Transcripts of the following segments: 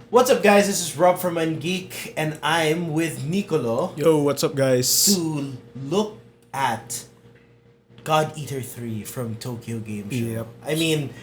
What's up, guys? This is Rob from UnGeek, and I'm with Nicolo Yo, what's up, guys? to look at God Eater 3 from Tokyo Game Show. Yep. I mean,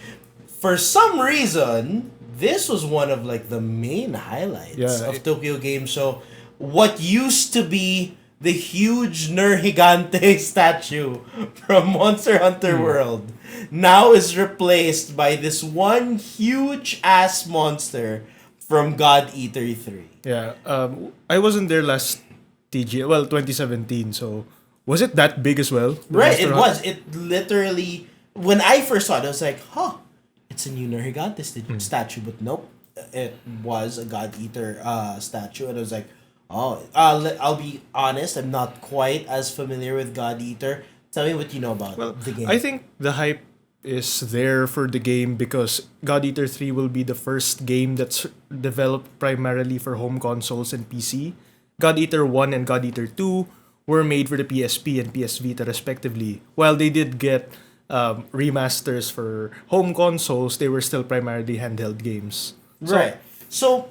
for some reason, this was one of like the main highlights of Tokyo Game Show. What used to be the huge Nergigante statue from Monster Hunter World now is replaced by this one huge ass monster from God Eater 3. Yeah, I wasn't there last TG, well, 2017, so was it that big as well? Right, it was. It literally, when I first saw it, I was like, it's a new Nergigante statue, but nope. It was a God Eater statue, and I was like, I'll be honest, I'm not quite as familiar with God Eater. Tell me what you know about the game. I think the hype is there for the game because God Eater 3 will be the first game that's developed primarily for home consoles and PC. God Eater 1 and God Eater 2 were made for the PSP and PS Vita respectively. While they did get remasters for home consoles, they were still primarily handheld games. Right. So,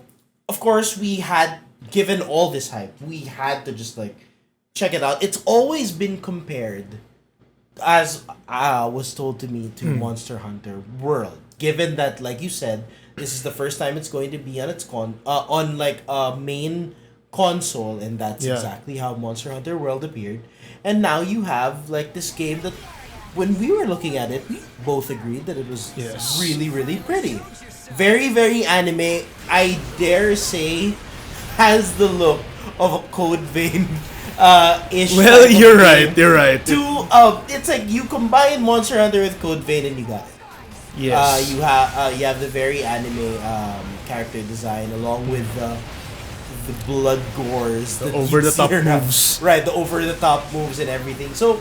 of course, we had, given all this hype, we had to just like check it out. It's always been compared, as was told to me, to Monster Hunter World. Given that, like you said, this is the first time it's going to be on its on like a main console, and that's exactly how Monster Hunter World appeared. And now you have like this game that, when we were looking at it, we both agreed that it was really, really pretty. Very, very anime. I dare say, has the look of a Code Vein ish. Well, you're right. It's like you combine Monster Hunter with Code Vein and you got it. Yes. You have the very anime character design, along with the blood gores, the over the top moves. Right, the over the top moves and everything. So,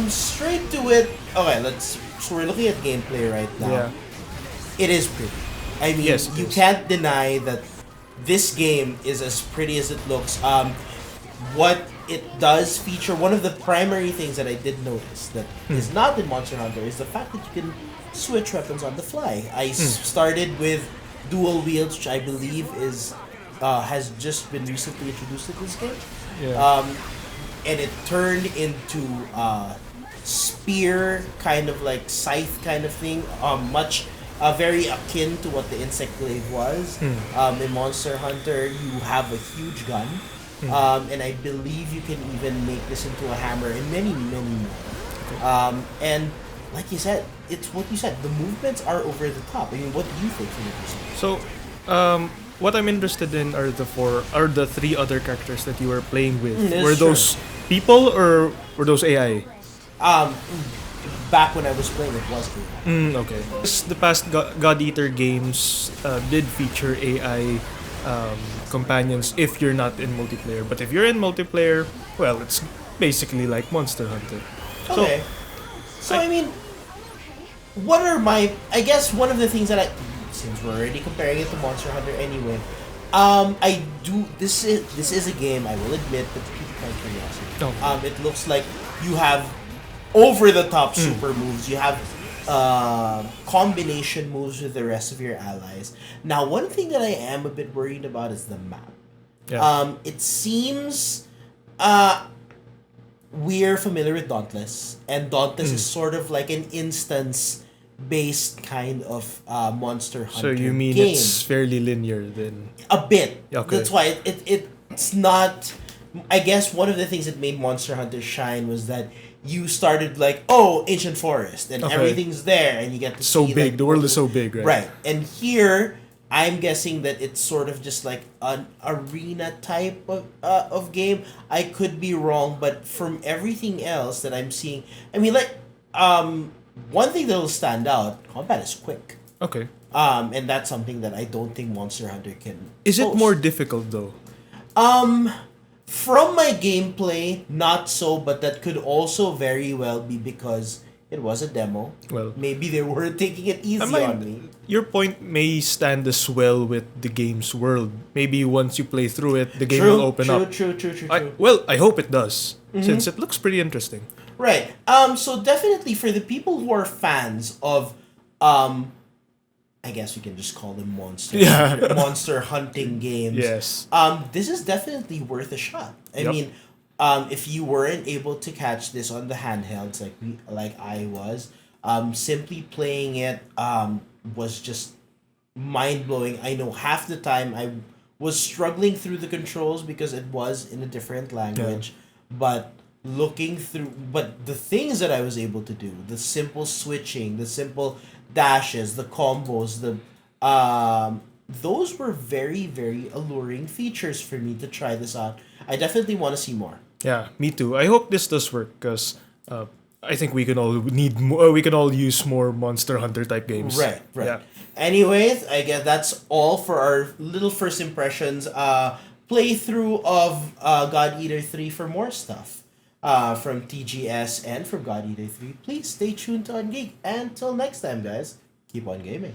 straight to it. Okay, so we're looking at gameplay right now. Yeah. It is pretty. I mean, you can't deny that this game is as pretty as it looks. What it does feature, one of the primary things that I did notice that is not in Monster Hunter, is the fact that you can switch weapons on the fly. I started with dual wields, which I believe has just been recently introduced in this game. Yeah. And it turned into spear, kind of like scythe kind of thing, very akin to what the Insect Glaive was. In Monster Hunter, you have a huge gun, and I believe you can even make this into a hammer and many, many more. And like you said, it's what you said, the movements are over the top. I mean, what do you think from your perspective? So, what I'm interested in are the three other characters that you were playing with. Were those people or were those AI? Back when I was playing, it was AI. Okay. The past God Eater games did feature AI companions if you're not in multiplayer. But if you're in multiplayer, well, it's basically like Monster Hunter. Okay. So I mean, what are I guess one of the things that since we're already comparing it to Monster Hunter anyway, this is a game, I will admit, that piqued my curiosity. It looks like you have over the top super moves. You have combination moves with the rest of your allies. Now, one thing that I am a bit worried about is the map. Yeah. It seems we're familiar with Dauntless, and Dauntless is sort of like an instance-based kind of Monster Hunter game. So you mean it's fairly linear then? A bit. Okay. That's why it's not. I guess one of the things that made Monster Hunter shine was that you started like, ancient forest, and everything's there, and you get to see so big. like, the world is so big, right? Right, and here I'm guessing that it's sort of just like an arena type of game. I could be wrong, but from everything else that I'm seeing, I mean, like, one thing that will stand out: combat is quick. Okay. And that's something that I don't think Monster Hunter can. Is it more difficult though? From my gameplay, not so, but that could also very well be because it was a demo. Well, maybe they were taking it easy on me. Your point may stand as well with the game's world. Maybe once you play through it, the game will open up. True. I hope it does, since it looks pretty interesting. Right. So definitely for the people who are fans of I guess we can just call them Yeah. monster hunting games. Yes. This is definitely worth a shot. I Yep. mean, if you weren't able to catch this on the handhelds like I was, simply playing it was just mind blowing. I know half the time I was struggling through the controls because it was in a different language, but but the things that I was able to do, the simple switching, the simple dashes, the combos, the those were very very alluring features for me to try this out. I definitely want to see more. Yeah, me too. I hope this does work because I think we can all need more. We can all use more Monster Hunter type games. Right, right. Yeah. Anyways, I guess that's all for our little first impressions playthrough of God Eater 3. For more stuff from TGS and from God Eater 3, please stay tuned to UnGeek. And until next time, guys, keep on gaming.